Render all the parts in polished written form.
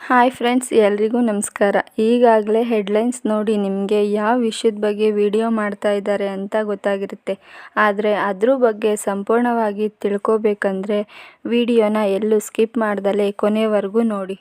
Hi friends, ಎಲ್ರಿಗೂ ನಮಸ್ಕಾರ. ಈಗಾಗಲೇ ಹೆಡ್ಲೈನ್ಸ್ ನೋಡಿ ನಿಮಗೆ ಯಾವ ವಿಷಯದ ಬಗ್ಗೆ ವಿಡಿಯೋ ಮಾಡ್ತಾ ಇದ್ದಾರೆ ಅಂತ ಗೊತ್ತಾಗಿರುತ್ತೆ. ಆದರೆ ಅದ್ರ ಬಗ್ಗೆ ಸಂಪೂರ್ಣವಾಗಿ ತಿಳ್ಕೋಬೇಕಂದ್ರೆ ವಿಡಿಯೋನ ಎಲ್ಲೂ ಸ್ಕಿಪ್ ಮಾಡ್ದಲೇ ಕೊನೆವರೆಗೂ ನೋಡಿ.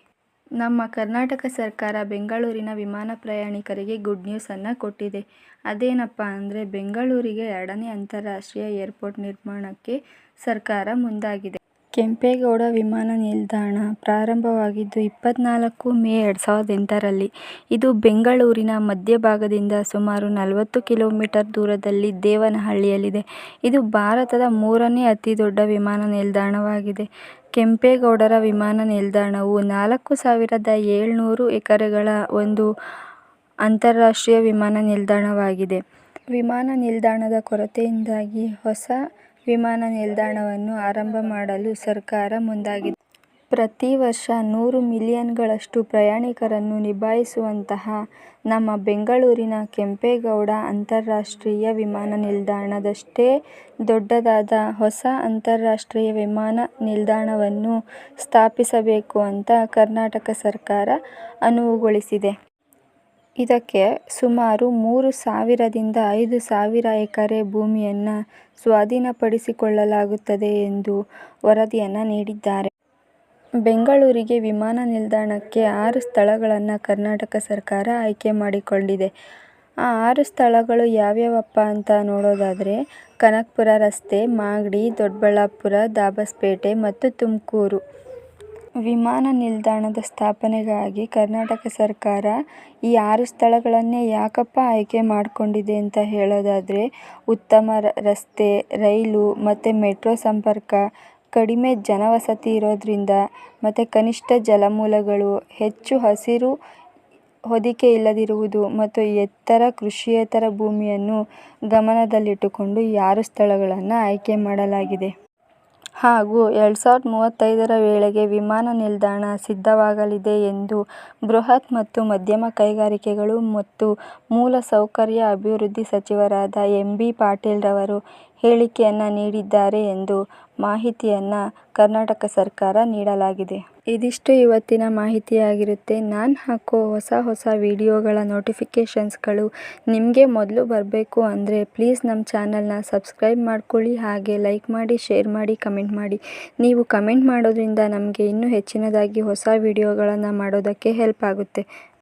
ನಮ್ಮ ಕರ್ನಾಟಕ ಸರ್ಕಾರ ಬೆಂಗಳೂರಿನ ವಿಮಾನ ಪ್ರಯಾಣಿಕರಿಗೆ ಗುಡ್ ನ್ಯೂಸನ್ನು ಕೊಟ್ಟಿದೆ. ಅದೇನಪ್ಪ ಅಂದರೆ ಬೆಂಗಳೂರಿಗೆ 2ನೇ ಅಂತಾರಾಷ್ಟ್ರೀಯ ಏರ್ಪೋರ್ಟ್ ನಿರ್ಮಾಣಕ್ಕೆ ಸರ್ಕಾರ ಮುಂದಾಗಿದೆ. ಕೆಂಪೇಗೌಡ ವಿಮಾನ ನಿಲ್ದಾಣ ಪ್ರಾರಂಭವಾಗಿದ್ದು 24 ಮೇ 2008ರಲ್ಲಿ. ಇದು ಬೆಂಗಳೂರಿನ ಮಧ್ಯಭಾಗದಿಂದ ಸುಮಾರು 40 ಕಿಲೋಮೀಟರ್ ದೂರದಲ್ಲಿ ದೇವನಹಳ್ಳಿಯಲ್ಲಿದೆ. ಇದು ಭಾರತದ 3ನೇ ಅತಿದೊಡ್ಡ ವಿಮಾನ ನಿಲ್ದಾಣವಾಗಿದೆ. ಕೆಂಪೇಗೌಡರ ವಿಮಾನ ನಿಲ್ದಾಣವು 4700 ಎಕರೆಗಳ ಒಂದು ಅಂತಾರಾಷ್ಟ್ರೀಯ ವಿಮಾನ ನಿಲ್ದಾಣವಾಗಿದೆ. ವಿಮಾನ ನಿಲ್ದಾಣದ ಕೊರತೆಯಿಂದಾಗಿ ಹೊಸ ವಿಮಾನ ನಿಲ್ದಾಣವನ್ನು ಆರಂಭ ಮಾಡಲು ಸರ್ಕಾರ ಮುಂದಾಗಿದೆ. ಪ್ರತಿ ವರ್ಷ 100 ಮಿಲಿಯನ್ಗಳಷ್ಟು ಪ್ರಯಾಣಿಕರನ್ನು ನಿಭಾಯಿಸುವಂತಹ ನಮ್ಮ ಬೆಂಗಳೂರಿನ ಕೆಂಪೇಗೌಡ ಅಂತಾರಾಷ್ಟ್ರೀಯ ವಿಮಾನ ನಿಲ್ದಾಣದಷ್ಟೇ ದೊಡ್ಡದಾದ ಹೊಸ ಅಂತಾರಾಷ್ಟ್ರೀಯ ವಿಮಾನ ನಿಲ್ದಾಣವನ್ನು ಸ್ಥಾಪಿಸಬೇಕು ಅಂತ ಕರ್ನಾಟಕ ಸರ್ಕಾರ ಅನುವುಗೊಳಿಸಿದೆ. ಇದಕ್ಕೆ ಸುಮಾರು 3000ರಿಂದ 5000 ಎಕರೆ ಭೂಮಿಯನ್ನು ಸ್ವಾಧೀನಪಡಿಸಿಕೊಳ್ಳಲಾಗುತ್ತದೆ ಎಂದು ವರದಿಯನ್ನು ನೀಡಿದ್ದಾರೆ. ಬೆಂಗಳೂರಿಗೆ ವಿಮಾನ ನಿಲ್ದಾಣಕ್ಕೆ 6 ಸ್ಥಳಗಳನ್ನು ಕರ್ನಾಟಕ ಸರ್ಕಾರ ಆಯ್ಕೆ ಮಾಡಿಕೊಂಡಿದೆ. ಆ 6 ಸ್ಥಳಗಳು ಯಾವ್ಯಾವಪ್ಪ ಅಂತ ನೋಡೋದಾದರೆ ಕನಕಪುರ ರಸ್ತೆ, ಮಾಗಡಿ, ದೊಡ್ಡಬಳ್ಳಾಪುರ, ದಾಬಸ್ಪೇಟೆ ಮತ್ತು ತುಮಕೂರು. ವಿಮಾನ ನಿಲ್ದಾಣದ ಸ್ಥಾಪನೆಗಾಗಿ ಕರ್ನಾಟಕ ಸರ್ಕಾರ ಈ 6 ಸ್ಥಳಗಳನ್ನೇ ಯಾಕಪ್ಪ ಆಯ್ಕೆ ಮಾಡಿಕೊಂಡಿದೆ ಅಂತ ಹೇಳೋದಾದರೆ ಉತ್ತಮ ರಸ್ತೆ, ರೈಲು ಮತ್ತು ಮೆಟ್ರೋ ಸಂಪರ್ಕ, ಕಡಿಮೆ ಜನವಸತಿ ಇರೋದ್ರಿಂದ ಮತ್ತು ಕನಿಷ್ಠ ಜಲಮೂಲಗಳು, ಹೆಚ್ಚು ಹಸಿರು ಹೊದಿಕೆ ಇಲ್ಲದಿರುವುದು ಮತ್ತು ಎತ್ತರ ಕೃಷಿಯೇತರ ಭೂಮಿಯನ್ನು ಗಮನದಲ್ಲಿಟ್ಟುಕೊಂಡು ಈ 6 ಸ್ಥಳಗಳನ್ನು ಆಯ್ಕೆ ಮಾಡಲಾಗಿದೆ. ಹಾಗೂ 2035ರ ವೇಳೆಗೆ ವಿಮಾನ ನಿಲ್ದಾಣ ಸಿದ್ಧವಾಗಲಿದೆ ಎಂದು ಬೃಹತ್ ಮತ್ತು ಮಧ್ಯಮ ಕೈಗಾರಿಕೆಗಳು ಮತ್ತು ಮೂಲಸೌಕರ್ಯ ಅಭಿವೃದ್ಧಿ ಸಚಿವರಾದ ಎಂ.ಬಿ. ಪಾಟೀಲ್ ರವರು ಹೇಳಿಕೆಯನ್ನು ನೀಡಿದ್ದಾರೆ ಎಂದು ಮಾಹಿತಿಯನ್ನು ಕರ್ನಾಟಕ ಸರ್ಕಾರ ನೀಡಲಾಗಿದೆ. ಇದಿಷ್ಟು ಇವತ್ತಿನ ಮಾಹಿತಿಯಾಗಿರುತ್ತೆ. ನಾನು ಹಾಕೋ ಹೊಸ ವಿಡಿಯೋಗಳ ನೋಟಿಫಿಕೇಷನ್ಸ್ಗಳು ನಿಮಗೆ ಮೊದಲು ಬರಬೇಕು ಅಂದರೆ ಪ್ಲೀಸ್ ನಮ್ಮ ಚಾನಲ್ನ ಸಬ್ಸ್ಕ್ರೈಬ್ ಮಾಡ್ಕೊಳ್ಳಿ. ಹಾಗೆ ಲೈಕ್ ಮಾಡಿ, ಶೇರ್ ಮಾಡಿ, ಕಮೆಂಟ್ ಮಾಡಿ. ನೀವು ಕಮೆಂಟ್ ಮಾಡೋದ್ರಿಂದ ನಮಗೆ ಇನ್ನೂ ಹೆಚ್ಚಿನದಾಗಿ ಹೊಸ ವಿಡಿಯೋಗಳನ್ನು ಮಾಡೋದಕ್ಕೆ ಹೆಲ್ಪ್ ಆಗುತ್ತೆ.